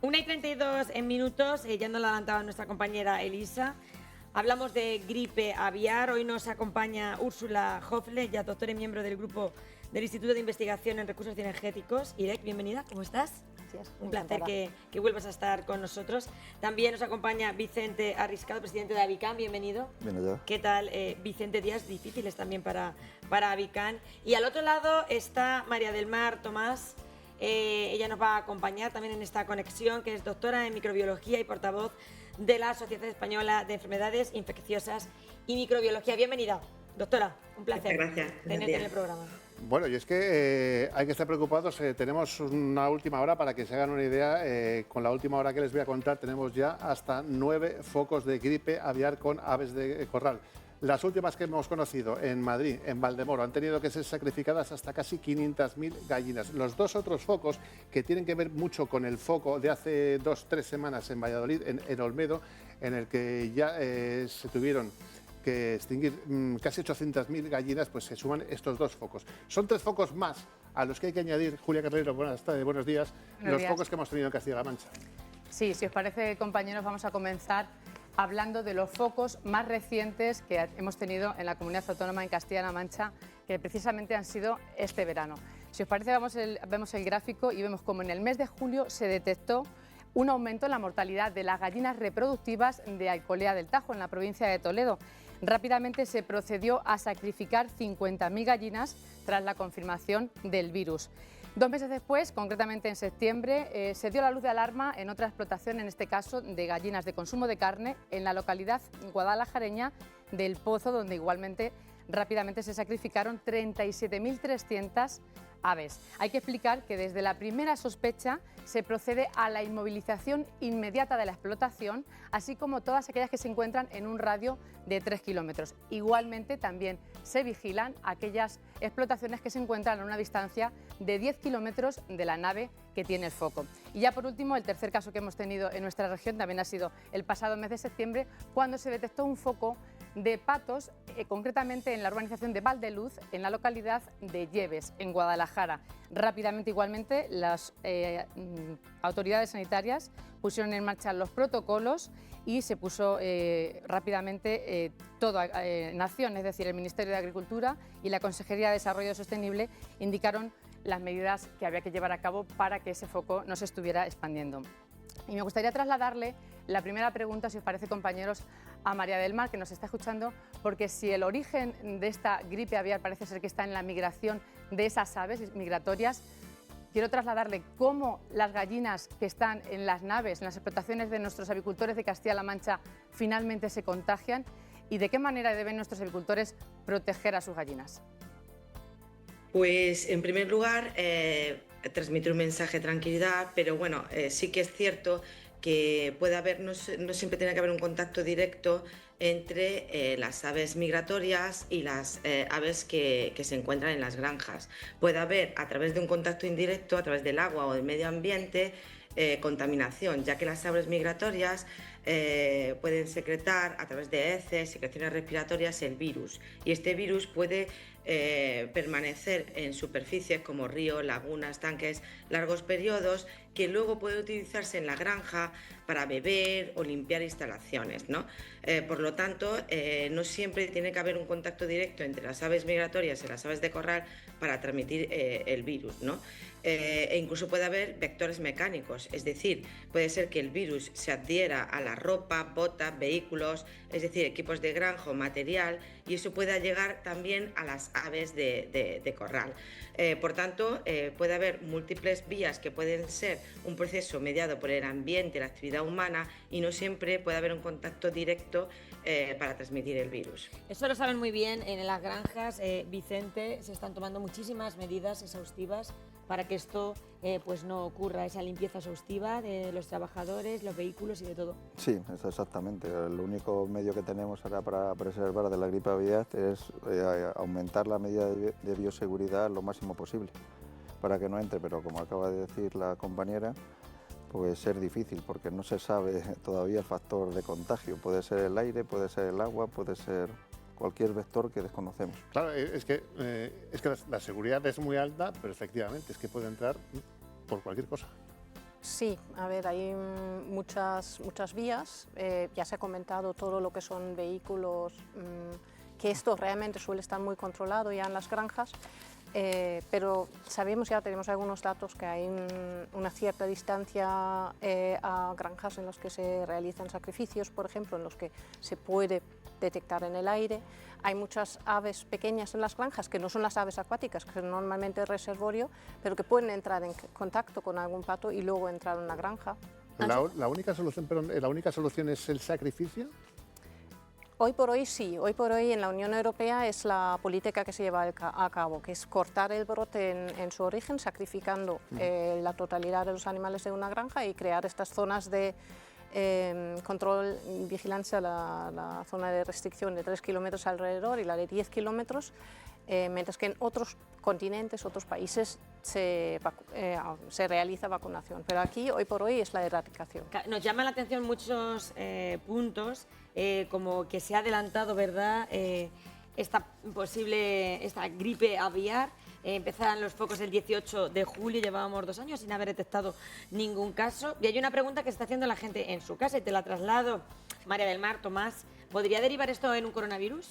1:32 en minutos, ya nos lo adelantaba nuestra compañera Elisa. Hablamos de gripe aviar. Hoy nos acompaña Úrsula Hofle, ya doctora y miembro del grupo del Instituto de Investigación en Recursos Cinegéticos. Irek, bienvenida, ¿cómo estás? Gracias. Un placer que vuelvas a estar con nosotros. También nos acompaña Vicente Arriscado, presidente de Avican, bienvenido. Bien allá. ¿Qué tal, Vicente? Días difíciles también para Avican. Y al otro lado está María del Mar Tomás. Ella nos va a acompañar también en esta conexión, que es doctora en microbiología y portavoz de la Sociedad Española de Enfermedades Infecciosas y Microbiología. Bienvenida, doctora, un placer tenerte en el programa. Bueno, y es que hay que estar preocupados. Tenemos una última hora, para que se hagan una idea. Con la última hora que les voy a contar, tenemos ya hasta 9 focos de gripe aviar con aves de corral. Las últimas que hemos conocido en Madrid, en Valdemoro, han tenido que ser sacrificadas hasta casi 500.000 gallinas. Los dos otros focos, que tienen que ver mucho con el foco de hace 2-3 semanas en Valladolid, en Olmedo, en el que ya se tuvieron que extinguir casi 800.000 gallinas, pues se suman estos dos focos. Son 3 focos más a los que hay que añadir, Julia Carrero, buenos días, los focos que hemos tenido en Castilla-La Mancha. Sí, si os parece, compañeros, vamos a comenzar hablando de los focos más recientes que hemos tenido en la comunidad autónoma en Castilla-La Mancha, que precisamente han sido este verano. Si os parece, vemos el gráfico y vemos como en el mes de julio se detectó un aumento en la mortalidad de las gallinas reproductivas de Alcolea del Tajo, en la provincia de Toledo. Rápidamente se procedió a sacrificar 50.000 gallinas tras la confirmación del virus. 2 meses después, concretamente en septiembre, se dio la luz de alarma en otra explotación, en este caso de gallinas de consumo de carne, en la localidad guadalajareña del Pozo, donde igualmente rápidamente se sacrificaron 37.300 aves. Hay que explicar que desde la primera sospecha se procede a la inmovilización inmediata de la explotación, así como todas aquellas que se encuentran en un radio de 3 kilómetros. Igualmente también se vigilan aquellas explotaciones que se encuentran a una distancia de 10 kilómetros de la nave que tiene el foco. Y ya por último, el tercer caso que hemos tenido en nuestra región también ha sido el pasado mes de septiembre, cuando se detectó un foco de patos, concretamente en la urbanización de Valdeluz, en la localidad de Lleves, en Guadalajara. Rápidamente, igualmente, las autoridades sanitarias pusieron en marcha los protocolos y se puso rápidamente todo en acción, es decir, el Ministerio de Agricultura y la Consejería de Desarrollo Sostenible indicaron las medidas que había que llevar a cabo para que ese foco no se estuviera expandiendo. Y me gustaría trasladarle la primera pregunta, si os parece, compañeros, a María del Mar, que nos está escuchando, porque si el origen de esta gripe aviar parece ser que está en la migración de esas aves migratorias, quiero trasladarle cómo las gallinas que están en las naves, en las explotaciones de nuestros avicultores de Castilla-La Mancha, finalmente se contagian y de qué manera deben nuestros avicultores proteger a sus gallinas. Pues en primer lugar, transmitir un mensaje de tranquilidad, pero bueno, sí que es cierto que puede haber, no siempre tiene que haber un contacto directo entre las aves migratorias y las aves que se encuentran en las granjas. Puede haber, a través de un contacto indirecto, a través del agua o del medio ambiente, contaminación, ya que las aves migratorias pueden secretar a través de heces, secreciones respiratorias, el virus, y este virus puede permanecer en superficies como ríos, lagunas, tanques, largos periodos, que luego puede utilizarse en la granja para beber o limpiar instalaciones, ¿no? Por lo tanto, no siempre tiene que haber un contacto directo entre las aves migratorias y las aves de corral para transmitir el virus, ¿no? E incluso puede haber vectores mecánicos, es decir, puede ser que el virus se adhiera a la ropa, botas, vehículos, es decir, equipos de granja o material, y eso pueda llegar también a las aves de corral. Por tanto, puede haber múltiples vías que pueden ser un proceso mediado por el ambiente, la actividad humana, y no siempre puede haber un contacto directo para transmitir el virus. Eso lo saben muy bien en las granjas, Vicente. Se están tomando muchísimas medidas exhaustivas para que esto pues no ocurra, esa limpieza exhaustiva de los trabajadores, los vehículos y de todo. Sí, eso exactamente. El único medio que tenemos ahora para preservar de la gripe aviar es aumentar la medida de bioseguridad lo máximo posible para que no entre, pero como acaba de decir la compañera, puede ser difícil porque no se sabe todavía el factor de contagio. Puede ser el aire, puede ser el agua, puede ser cualquier vector que desconocemos. Claro, es que la seguridad es muy alta, pero efectivamente es que puede entrar por cualquier cosa. Sí, a ver, hay muchas vías. Ya se ha comentado todo lo que son vehículos, que esto realmente suele estar muy controlado ya en las granjas, pero sabemos, ya tenemos algunos datos, que hay una cierta distancia a granjas en las que se realizan sacrificios, por ejemplo, en los que se puede detectar en el aire. Hay muchas aves pequeñas en las granjas, que no son las aves acuáticas, que son normalmente reservorio, pero que pueden entrar en contacto con algún pato y luego entrar en una granja. La única solución es el sacrificio. Hoy por hoy sí, hoy por hoy en la Unión Europea es la política que se lleva a cabo, que es cortar el brote en su origen, sacrificando la totalidad de los animales de una granja y crear estas zonas de control y vigilancia, la zona de restricción de 3 kilómetros alrededor y la de 10 kilómetros, mientras que en otros continentes, otros países se realiza vacunación, pero aquí hoy por hoy es la erradicación. Nos llama la atención muchos puntos, como que se ha adelantado, ¿verdad?, esta gripe aviar. Empezarán los focos el 18 de julio, llevábamos 2 años sin haber detectado ningún caso. Y hay una pregunta que se está haciendo la gente en su casa y te la traslado, María del Mar, Tomás. ¿Podría derivar esto en un coronavirus?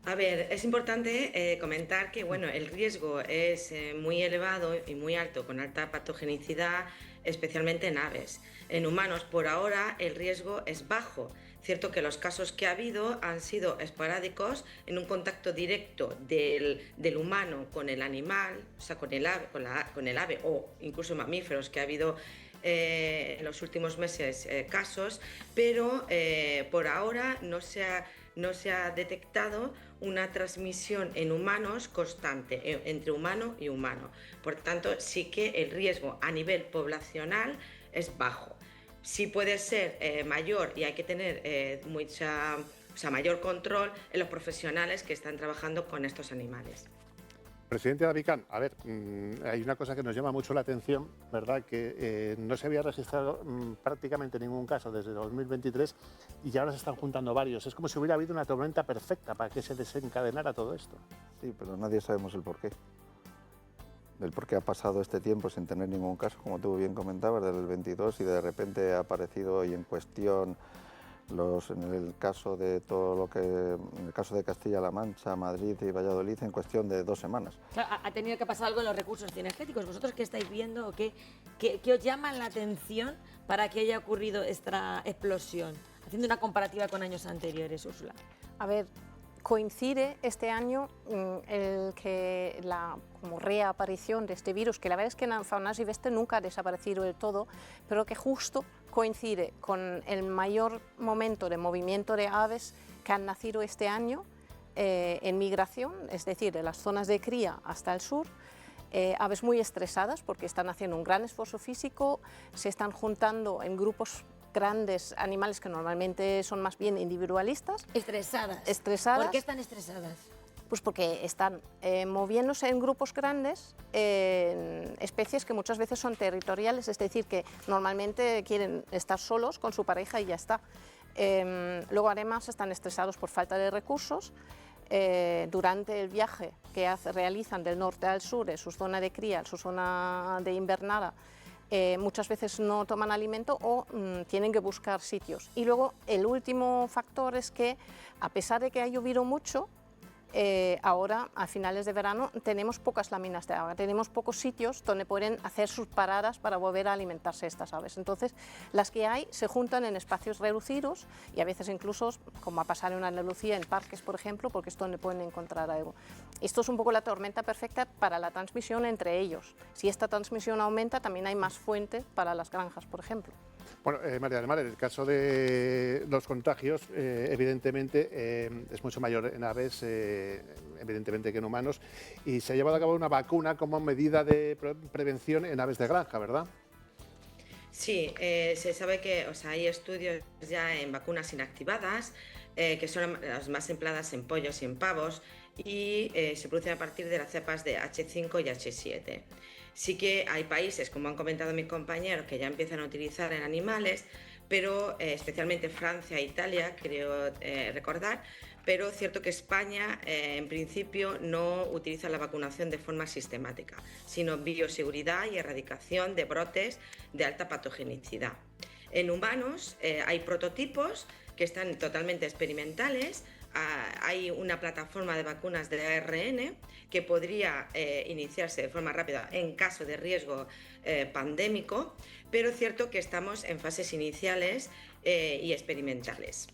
A ver, es importante comentar que bueno, el riesgo es muy elevado y muy alto, con alta patogenicidad, especialmente en aves. En humanos, por ahora, el riesgo es bajo. Cierto que los casos que ha habido han sido esporádicos en un contacto directo del humano con el animal, o sea, con el ave o incluso mamíferos, que ha habido en los últimos meses casos, pero por ahora no se ha detectado una transmisión en humanos constante, entre humano y humano. Por tanto, sí que el riesgo a nivel poblacional es bajo. Sí puede ser mayor y hay que tener mayor control en los profesionales que están trabajando con estos animales. Presidente de Abicán, a ver, hay una cosa que nos llama mucho la atención, ¿verdad?, que no se había registrado prácticamente ningún caso desde 2023 y ahora se están juntando varios. Es como si hubiera habido una tormenta perfecta para que se desencadenara todo esto. Sí, pero nadie sabemos el porqué. Del por qué ha pasado este tiempo sin tener ningún caso, como tú bien comentabas, desde el 22, y de repente ha aparecido hoy en cuestión en el caso de en el caso de Castilla-La Mancha, Madrid y Valladolid, en cuestión de 2 semanas. Claro, ha tenido que pasar algo en los recursos cinegéticos. ¿Vosotros qué estáis viendo o qué os llama la atención para que haya ocurrido esta explosión? Haciendo una comparativa con años anteriores, Úrsula. A ver, coincide este año la como reaparición de este virus, que la verdad es que en fauna silvestre nunca ha desaparecido del todo, pero que justo coincide con el mayor momento de movimiento de aves que han nacido este año en migración, es decir, de las zonas de cría hasta el sur. Aves muy estresadas porque están haciendo un gran esfuerzo físico, se están juntando en grupos grandes, animales que normalmente son más bien individualistas. Estresadas. ¿Por qué están estresadas? Pues porque están moviéndose en grupos grandes, en especies que muchas veces son territoriales, es decir, que normalmente quieren estar solos con su pareja y ya está. Luego además están estresados por falta de recursos. Durante el viaje que realizan del norte al sur, de su zona de cría, su zona de invernada, muchas veces no toman alimento o tienen que buscar sitios. Y luego el último factor es que, a pesar de que ha llovido mucho, ahora a finales de verano tenemos pocas láminas de agua, tenemos pocos sitios donde pueden hacer sus paradas para volver a alimentarse estas aves. Entonces, las que hay se juntan en espacios reducidos y a veces incluso, como ha pasado en Andalucía, en parques, por ejemplo, porque es donde pueden encontrar algo. Esto es un poco la tormenta perfecta para la transmisión entre ellos. Si esta transmisión aumenta, también hay más fuentes para las granjas, por ejemplo. Bueno, María del Mar, en el caso de los contagios, evidentemente es mucho mayor en aves, evidentemente, que en humanos, y se ha llevado a cabo una vacuna como medida de prevención en aves de granja, ¿verdad? Sí, se sabe que hay estudios ya en vacunas inactivadas, que son las más empleadas en pollos y en pavos, y se producen a partir de las cepas de H5 y H7. Sí que hay países, como han comentado mis compañeros, que ya empiezan a utilizar en animales, pero especialmente Francia e Italia, creo recordar, pero es cierto que España en principio no utiliza la vacunación de forma sistemática, sino bioseguridad y erradicación de brotes de alta patogenicidad. En humanos hay prototipos que están totalmente experimentales. Hay una plataforma de vacunas de ARN que podría iniciarse de forma rápida en caso de riesgo pandémico, pero es cierto que estamos en fases iniciales y experimentales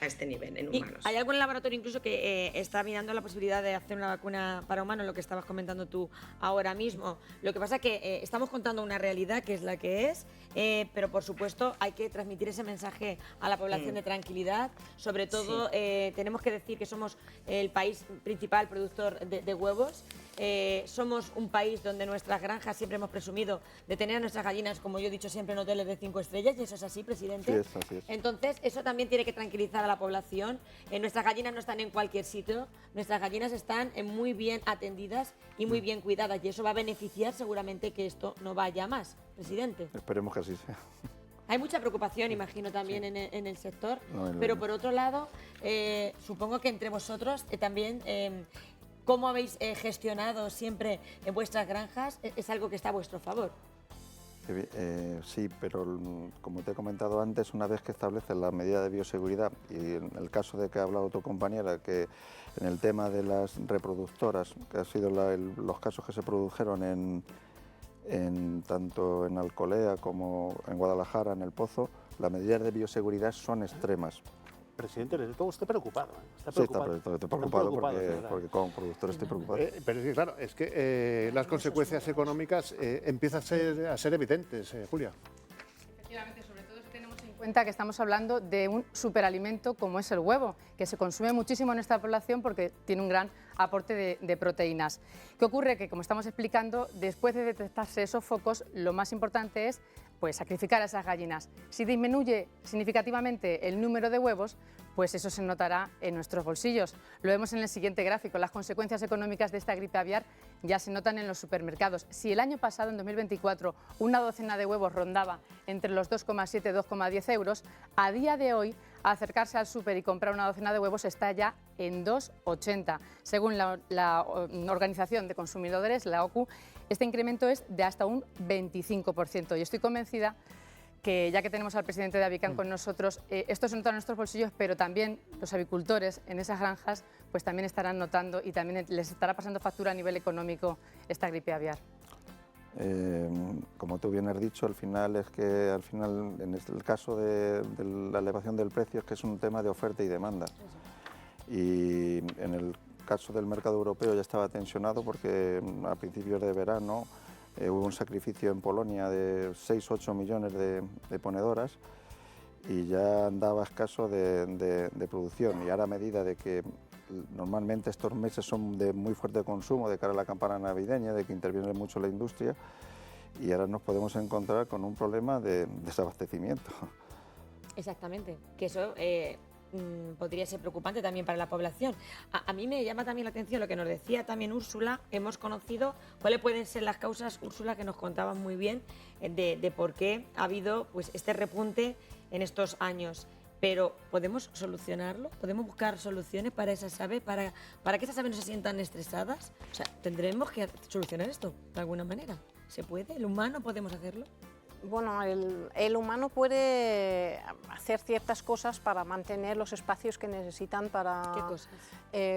a este nivel en humanos. ¿Hay algún laboratorio incluso que está mirando la posibilidad de hacer una vacuna para humanos, lo que estabas comentando tú ahora mismo? Lo que pasa es que estamos contando una realidad que es la que es, pero por supuesto hay que transmitir ese mensaje a la población de tranquilidad. Sobre todo tenemos que decir que somos el país principal productor de huevos. Somos un país donde nuestras granjas siempre hemos presumido de tener a nuestras gallinas, como yo he dicho siempre, en hoteles de 5 estrellas, y eso es así, presidente. Sí, es así es. Entonces, eso también tiene que tranquilizar a la población. Nuestras gallinas no están en cualquier sitio, nuestras gallinas están muy bien atendidas y muy bien cuidadas, y eso va a beneficiar seguramente que esto no vaya más, presidente. Esperemos que así sea. Hay mucha preocupación, imagino, también en el sector, No, pero por otro lado, supongo que entre vosotros también... ¿Cómo habéis gestionado siempre en vuestras granjas? Es algo que está a vuestro favor. Sí, pero como te he comentado antes, una vez que estableces la medida de bioseguridad, y en el caso de que ha hablado tu compañera, que en el tema de las reproductoras, que han sido los casos que se produjeron tanto en Alcolea como en Guadalajara, en El Pozo, las medidas de bioseguridad son extremas. Presidente, le todo usted preocupado. Está Sí, estoy preocupado porque como productor estoy preocupado. Pero sí, claro, es que las consecuencias económicas empiezan a ser evidentes, Julia. Efectivamente, sobre todo si tenemos en cuenta que estamos hablando de un superalimento como es el huevo, que se consume muchísimo en nuestra población porque tiene un gran aporte de proteínas. ¿Qué ocurre? Que, como estamos explicando, después de detectarse esos focos, lo más importante es sacrificar a esas gallinas. Si disminuye significativamente el número de huevos, pues eso se notará en nuestros bolsillos. Lo vemos en el siguiente gráfico. Las consecuencias económicas de esta gripe aviar ya se notan en los supermercados. Si el año pasado, en 2024, una docena de huevos rondaba entre los 2,7 y 2,10 euros, a día de hoy, acercarse al súper y comprar una docena de huevos está ya en 2,80. Según la Organización de Consumidores, la OCU, este incremento es de hasta un 25%. Y estoy convencida que, ya que tenemos al presidente de Avican con nosotros, esto se nota en nuestros bolsillos, pero también los avicultores en esas granjas pues también estarán notando y también les estará pasando factura a nivel económico esta gripe aviar. Como tú bien has dicho, en el caso de la elevación del precio es que es un tema de oferta y demanda. Y en el caso del mercado europeo ya estaba tensionado porque a principios de verano hubo un sacrificio en Polonia de 6-8 millones de ponedoras y ya andaba escaso de producción. Y ahora, a medida de que normalmente estos meses son de muy fuerte consumo de cara a la campana navideña, de que interviene mucho la industria, y ahora nos podemos encontrar con un problema de desabastecimiento. Exactamente, que eso podría ser preocupante también para la población. A mí me llama también la atención lo que nos decía también Úrsula. Hemos conocido cuáles pueden ser las causas, Úrsula, que nos contabas muy bien, de por qué ha habido pues este repunte en estos años. Pero ¿podemos solucionarlo? ¿Podemos buscar soluciones para esas aves, para que esas aves no se sientan estresadas? O sea, tendremos que solucionar esto de alguna manera. ¿Se puede? ¿El humano podemos hacerlo? Bueno, el humano puede hacer ciertas cosas para mantener los espacios que necesitan para... ¿Qué cosas?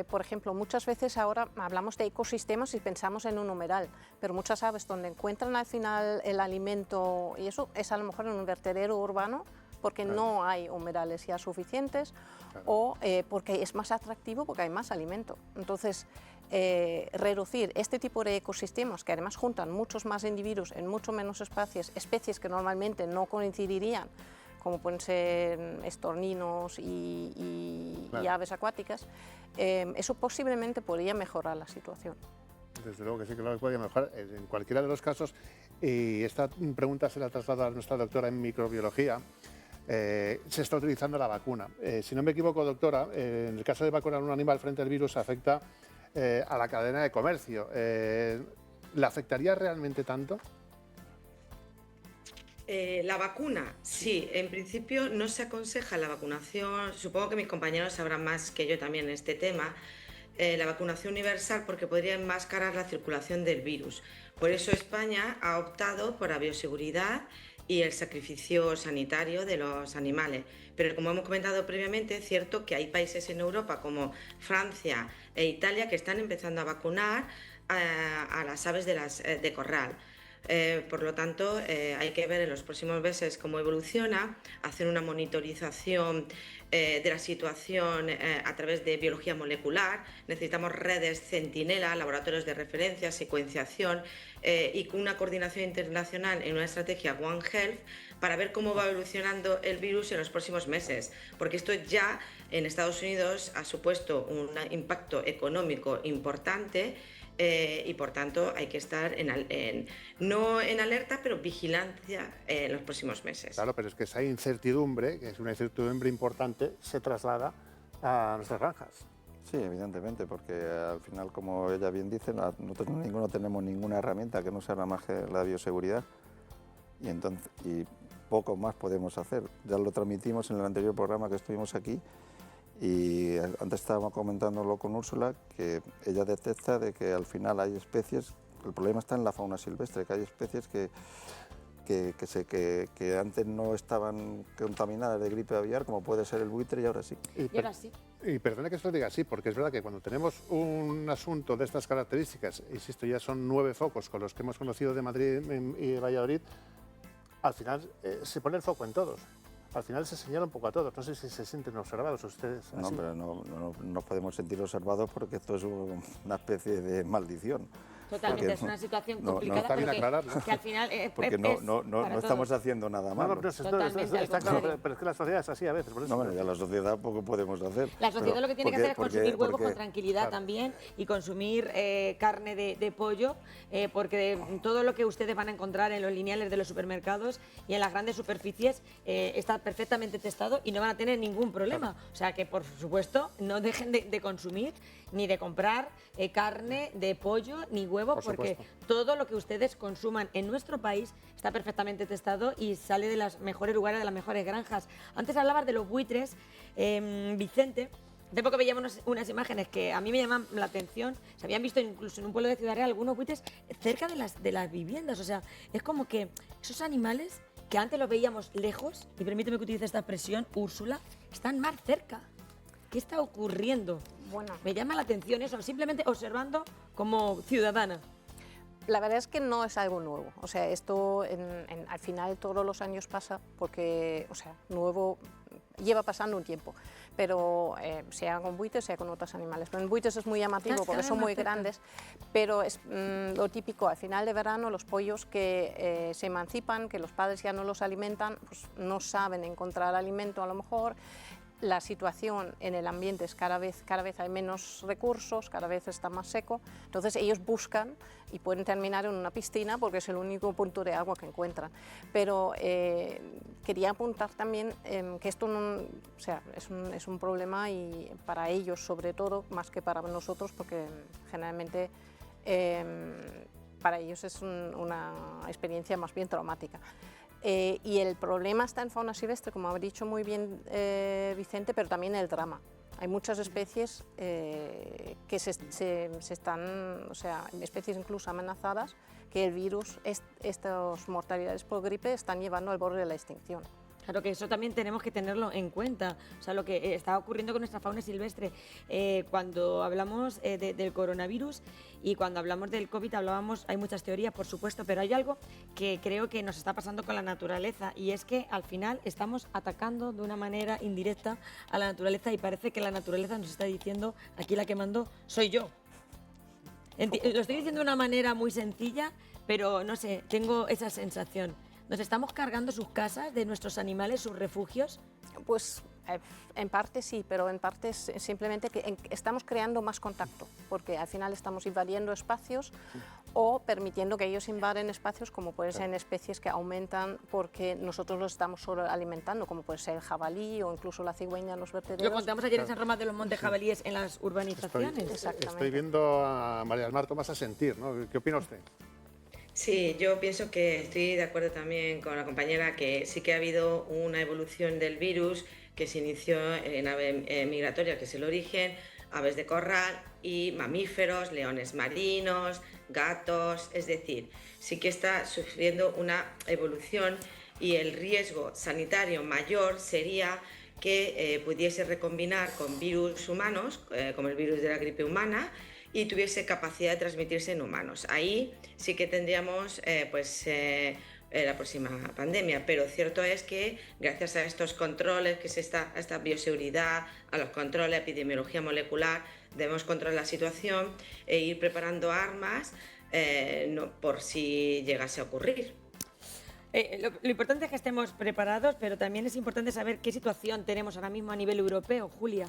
Por ejemplo, muchas veces ahora hablamos de ecosistemas y pensamos en un humeral, pero muchas aves donde encuentran al final el alimento, y eso es a lo mejor en un vertedero urbano, porque no hay humedales ya suficientes, o porque es más atractivo porque hay más alimento. Entonces, reducir este tipo de ecosistemas, que además juntan muchos más individuos en mucho menos espacios, especies que normalmente no coincidirían, como pueden ser estorninos y aves acuáticas, eso posiblemente podría mejorar la situación. Desde luego que sí, que lo podría mejorar en cualquiera de los casos. Y esta pregunta se la traslada a nuestra doctora en microbiología. Se está utilizando la vacuna. Si no me equivoco, doctora, en el caso de vacunar a un animal frente al virus afecta a la cadena de comercio. ¿Le afectaría realmente tanto? La vacuna, sí, en principio no se aconseja la vacunación, supongo que mis compañeros sabrán más que yo también en este tema, la vacunación universal porque podría enmascarar la circulación del virus. Por eso España ha optado por la bioseguridad y el sacrificio sanitario de los animales. Pero como hemos comentado previamente, es cierto que hay países en Europa como Francia e Italia que están empezando a vacunar a las aves de corral. Por lo tanto, hay que ver en los próximos meses cómo evoluciona, hacer una monitorización de la situación a través de biología molecular. Necesitamos redes centinela, laboratorios de referencia, secuenciación y con una coordinación internacional en una estrategia One Health para ver cómo va evolucionando el virus en los próximos meses, porque esto ya en Estados Unidos ha supuesto un impacto económico importante. Y por tanto hay que estar no en alerta, pero vigilancia en los próximos meses. Claro, pero es que esa incertidumbre, que es una incertidumbre importante, se traslada a nuestras granjas. Sí, evidentemente, porque al final, como ella bien dice, nosotros ninguno tenemos ninguna herramienta que no sea nada más que la bioseguridad y poco más podemos hacer. Ya lo transmitimos en el anterior programa que estuvimos aquí. Y antes estábamos comentándolo con Úrsula, que ella detecta de que al final hay especies, el problema está en la fauna silvestre, que hay especies que antes no estaban contaminadas de gripe aviar, como puede ser el buitre, y ahora sí. Y ahora sí. Y perdone que esto diga así, porque es verdad que cuando tenemos un asunto de estas características, insisto, ya son 9 focos con los que hemos conocido de Madrid y de Valladolid, al final se pone el foco en todos. Al final se señala un poco a todos. No sé si se sienten observados ustedes. Así. No, pero no podemos sentir observados porque esto es una especie de maldición. Totalmente, es una situación complicada, pero que al final porque no estamos haciendo nada malo. Está claro, pero es que la sociedad es así a veces. Por eso. No, bueno, ya la sociedad poco podemos hacer. La sociedad lo que tiene que hacer es consumir huevos con tranquilidad también y consumir carne de pollo, porque todo lo que ustedes van a encontrar en los lineales de los supermercados y en las grandes superficies está perfectamente testado y no van a tener ningún problema. O sea que, por supuesto, no dejen de consumir ni de comprar carne de pollo ni huevo, porque todo lo que ustedes consuman en nuestro país está perfectamente testado y sale de los mejores lugares, de las mejores granjas. Antes hablabas de los buitres, Vicente. Hace poco veíamos unas imágenes que a mí me llaman la atención. Se habían visto incluso en un pueblo de Ciudad Real algunos buitres cerca de las viviendas. O sea, es como que esos animales que antes los veíamos lejos, y permíteme que utilice esta expresión, Úrsula, están más cerca. ¿Qué está ocurriendo? Bueno, Me llama la atención eso, simplemente observando como ciudadana. la verdad es que no es algo nuevo. O sea, esto al final todos los años pasa porque, o sea, nuevo lleva pasando un tiempo, pero sea con buitres, sea con otros animales. Pero en buitres es muy llamativo porque son muy grandes, pero es lo típico, al final de verano los pollos que se emancipan, que los padres ya no los alimentan, pues no saben encontrar alimento a lo mejor. La situación en el ambiente es cada vez hay menos recursos, cada vez está más seco, entonces ellos buscan y pueden terminar en una piscina porque es el único punto de agua que encuentran. Pero quería apuntar también que esto o sea, es un problema y para ellos sobre todo, más que para nosotros, porque generalmente para ellos es una experiencia más bien traumática. Y el problema está en fauna silvestre, como ha dicho muy bien Vicente, pero también el drama. Hay muchas especies que se están, o sea, especies incluso amenazadas, que el virus, estas mortalidades por gripe, están llevando al borde de la extinción. Claro que eso también tenemos que tenerlo en cuenta, o sea, lo que está ocurriendo con nuestra fauna silvestre. Cuando hablamos del coronavirus y cuando hablamos del COVID hay muchas teorías, por supuesto, pero hay algo que creo que nos está pasando con la naturaleza y es que al final estamos atacando de una manera indirecta a la naturaleza y parece que la naturaleza nos está diciendo, aquí la que mando soy yo. Lo estoy diciendo de una manera muy sencilla, pero no sé, tengo esa sensación. ¿Nos estamos cargando sus casas de nuestros animales, sus refugios? Pues en parte sí, pero en parte es simplemente que estamos creando más contacto, porque al final estamos invadiendo espacios o permitiendo que ellos invaden espacios, como pueden ser en especies que aumentan porque nosotros los estamos sobrealimentando, como puede ser el jabalí o incluso la cigüeña en los vertederos. Lo contamos ayer en San Román de los Montes Jabalíes en las urbanizaciones. Exactamente. Estoy viendo a María del Mar Tomás a sentir, ¿no? ¿Qué opina usted? Sí, yo pienso que estoy de acuerdo también con la compañera que sí que ha habido una evolución del virus que se inició en ave migratoria, que es el origen, aves de corral y mamíferos, leones marinos, gatos, es decir, sí que está sufriendo una evolución y el riesgo sanitario mayor sería que pudiese recombinar con virus humanos, como el virus de la gripe humana, y tuviese capacidad de transmitirse en humanos. Ahí sí que tendríamos la próxima pandemia, pero cierto es que gracias a estos controles, a esta bioseguridad, a los controles, a epidemiología molecular, debemos controlar la situación e ir preparando armas por si llegase a ocurrir. Lo importante es que estemos preparados, pero también es importante saber qué situación tenemos ahora mismo a nivel europeo, Julia.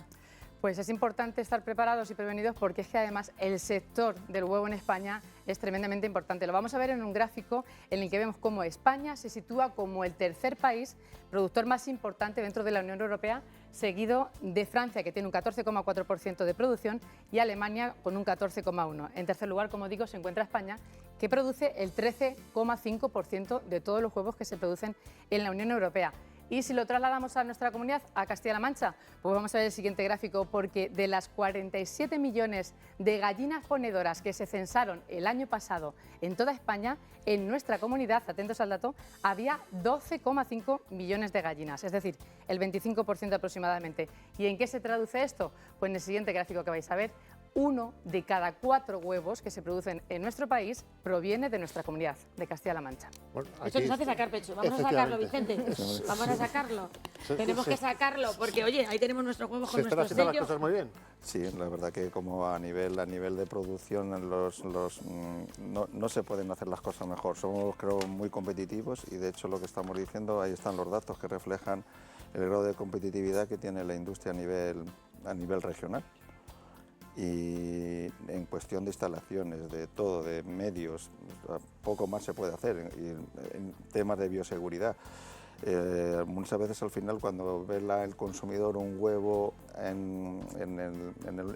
Pues es importante estar preparados y prevenidos porque es que además el sector del huevo en España es tremendamente importante. Lo vamos a ver en un gráfico en el que vemos cómo España se sitúa como el tercer país productor más importante dentro de la Unión Europea, seguido de Francia, que tiene un 14,4% de producción, y Alemania con un 14,1%. En tercer lugar, como digo, se encuentra España, que produce el 13,5% de todos los huevos que se producen en la Unión Europea. Y si lo trasladamos a nuestra comunidad, a Castilla-La Mancha, pues vamos a ver el siguiente gráfico, porque de las 47 millones de gallinas ponedoras que se censaron el año pasado en toda España, en nuestra comunidad, atentos al dato, había 12,5 millones de gallinas, es decir, el 25% aproximadamente. ¿Y en qué se traduce esto? Pues en el siguiente gráfico que vais a ver, 1 de cada 4 huevos que se producen en nuestro país proviene de nuestra comunidad, de Castilla-La Mancha. Bueno, eso nos hace sacar pecho. Vamos a sacarlo, Vicente. Vamos a sacarlo. Tenemos que sacarlo, porque, oye, ahí tenemos nuestros huevos con nuestro sello. ¿Se están haciendo las cosas muy bien? Sí, la verdad que como a nivel de producción no se pueden hacer las cosas mejor. Somos, creo, muy competitivos y, de hecho, lo que estamos diciendo, ahí están los datos que reflejan el grado de competitividad que tiene la industria a nivel regional. Y en cuestión de instalaciones, de todo, de medios, poco más se puede hacer en temas de bioseguridad. Muchas veces al final, cuando ve el consumidor un huevo en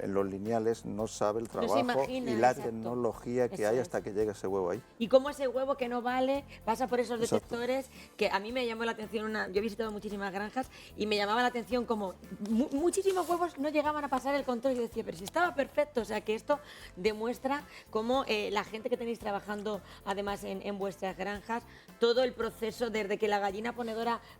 los lineales, no sabe el trabajo y la tecnología que hay hasta que llega ese huevo ahí. Y cómo ese huevo que no vale pasa por esos detectores, que a mí me llamó la atención. Yo he visitado muchísimas granjas y me llamaba la atención como muchísimos huevos no llegaban a pasar el control. Yo decía, pero si estaba perfecto. O sea, que esto demuestra cómo la gente que tenéis trabajando además en vuestras granjas, todo el proceso desde que la gallina ponedora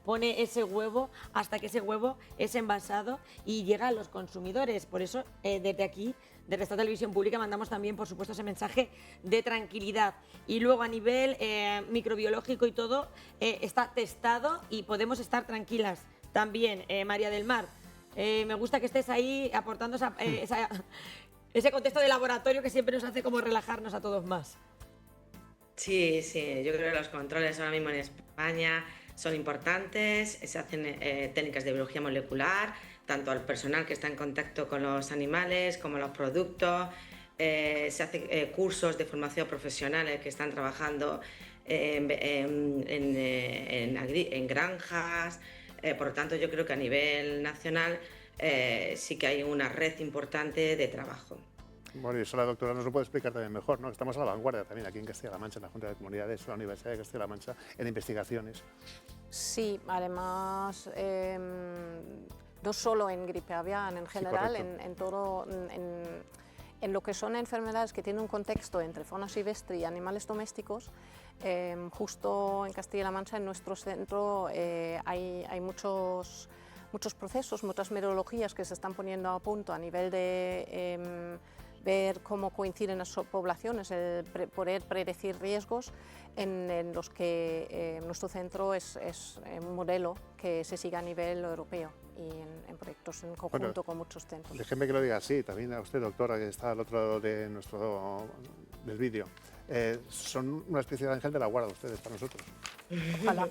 pone ese huevo hasta que ese huevo es envasado y llega a los consumidores. Por eso, desde aquí, desde esta televisión pública, mandamos también, por supuesto, ese mensaje de tranquilidad. Y luego, a nivel microbiológico y todo, está testado y podemos estar tranquilas. También, María del Mar, me gusta que estés ahí aportando ese contexto de laboratorio que siempre nos hace como relajarnos a todos más. Sí, yo creo que los controles ahora mismo en España son importantes, se hacen técnicas de biología molecular, tanto al personal que está en contacto con los animales como los productos, se hacen cursos de formación profesionales que están trabajando en granjas, por lo tanto yo creo que a nivel nacional sí que hay una red importante de trabajo. Bueno, y eso la doctora nos lo puede explicar también mejor, ¿no? Estamos a la vanguardia también aquí en Castilla-La Mancha, en la Junta de Comunidades, la Universidad de Castilla-La Mancha, en investigaciones. Sí, además, no solo en gripe aviar, en general, sí, en todo, en lo que son enfermedades que tienen un contexto entre fauna silvestre y animales domésticos, justo en Castilla-La Mancha, en nuestro centro, hay muchos procesos, muchas metodologías que se están poniendo a punto a nivel de ver cómo coinciden las poblaciones, poder predecir riesgos en los que nuestro centro es un modelo que se sigue a nivel europeo y en proyectos en conjunto con muchos centros. Déjeme que lo diga así, también a usted, doctora, que está al otro lado del vídeo. Son una especie de ángel de la guarda ustedes para nosotros. Ojalá.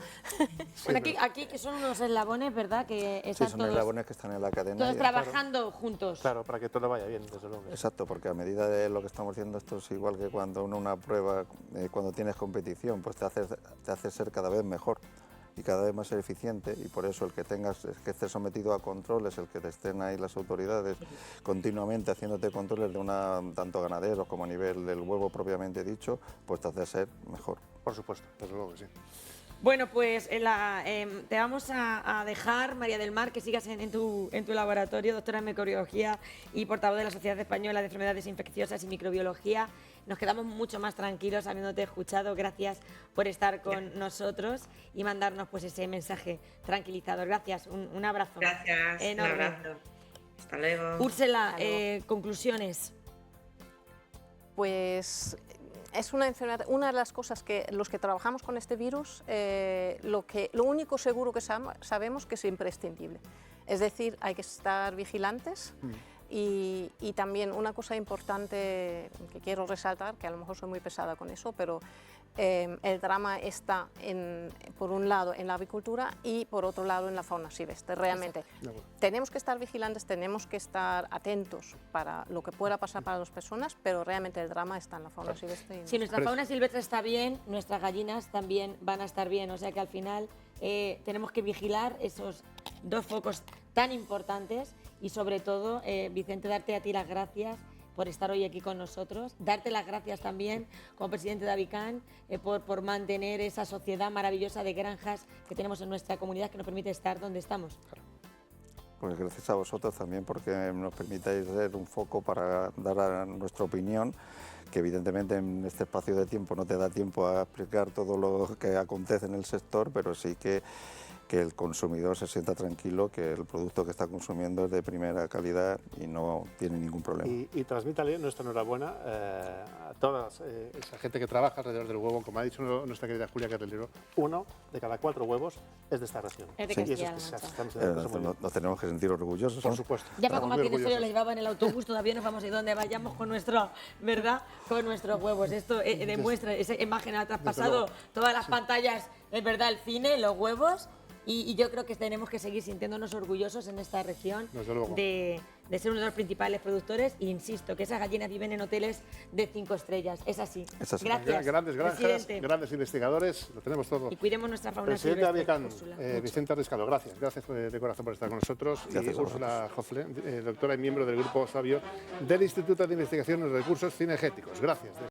Bueno, aquí que son unos eslabones, ¿verdad? Que están son eslabones que están en la cadena. Todos trabajando juntos. Claro, para que todo vaya bien, desde luego. Exacto, porque a medida de lo que estamos haciendo, esto es igual que cuando una prueba, cuando tienes competición, pues te hace ser cada vez mejor. y cada vez más eficiente, y por eso el que esté sometido a controles, el que te estén ahí las autoridades continuamente haciéndote controles de tanto ganaderos como a nivel del huevo propiamente dicho, pues te hace ser mejor. Por supuesto, desde luego que sí. Bueno, pues te vamos a dejar, María del Mar, que sigas en tu laboratorio, doctora en microbiología y portavoz de la Sociedad Española de Enfermedades Infecciosas y Microbiología. Nos quedamos mucho más tranquilos habiéndote escuchado. Gracias por estar con nosotros y mandarnos pues ese mensaje tranquilizador. Gracias, un abrazo. Gracias, enorme. un abrazo. Hasta luego. Úrsula, conclusiones. Pues es una enfermedad, una de las cosas que los que trabajamos con este virus, lo único seguro que sabemos que es imprescindible. Es decir, hay que estar vigilantes y también una cosa importante que quiero resaltar, que a lo mejor soy muy pesada con eso, pero el drama está por un lado en la avicultura y por otro lado en la fauna silvestre. Realmente tenemos que estar vigilantes, tenemos que estar atentos para lo que pueda pasar para las personas, pero realmente el drama está en la fauna silvestre. Si nuestra fauna silvestre está bien, nuestras gallinas también van a estar bien, o sea que al final tenemos que vigilar esos dos focos tan importantes y sobre todo, Vicente, darte a ti las gracias por estar hoy aquí con nosotros, darte las gracias también como presidente de Avican por mantener esa sociedad maravillosa de granjas que tenemos en nuestra comunidad que nos permite estar donde estamos. Pues gracias a vosotros también porque nos permitáis ser un foco para dar nuestra opinión, que evidentemente en este espacio de tiempo no te da tiempo a explicar todo lo que acontece en el sector, pero sí que el consumidor se sienta tranquilo, que el producto que está consumiendo es de primera calidad y no tiene ningún problema. Y transmítale nuestra enhorabuena a toda esa gente que trabaja alrededor del huevo. Como ha dicho nuestra querida Julia Carrilero, 1 de cada 4 huevos es de esta región. Es de Castilla-La Mancha. Nos tenemos que sentir orgullosos. Por supuesto. Ya Paco Martínez solo les llevaba en el autobús, todavía nos vamos a ir donde vayamos con ¿verdad? Con nuestros huevos. Esto demuestra, esa imagen ha traspasado todas las pantallas, es verdad, el cine, los huevos. Y yo creo que tenemos que seguir sintiéndonos orgullosos en esta región de ser uno de los principales productores. E insisto, que esas gallinas viven en hoteles de 5 estrellas. Es así. Grandes Gracias, granjas, presidente. grandes investigadores, lo tenemos todo. Y cuidemos nuestra fauna Presidente de silvestre. Avican, Vicente Riscalo, gracias de corazón por estar con nosotros. Gracias, y Úrsula Hofle, doctora y miembro del Grupo Sabio del Instituto de Investigación en Recursos Cinegéticos. Gracias.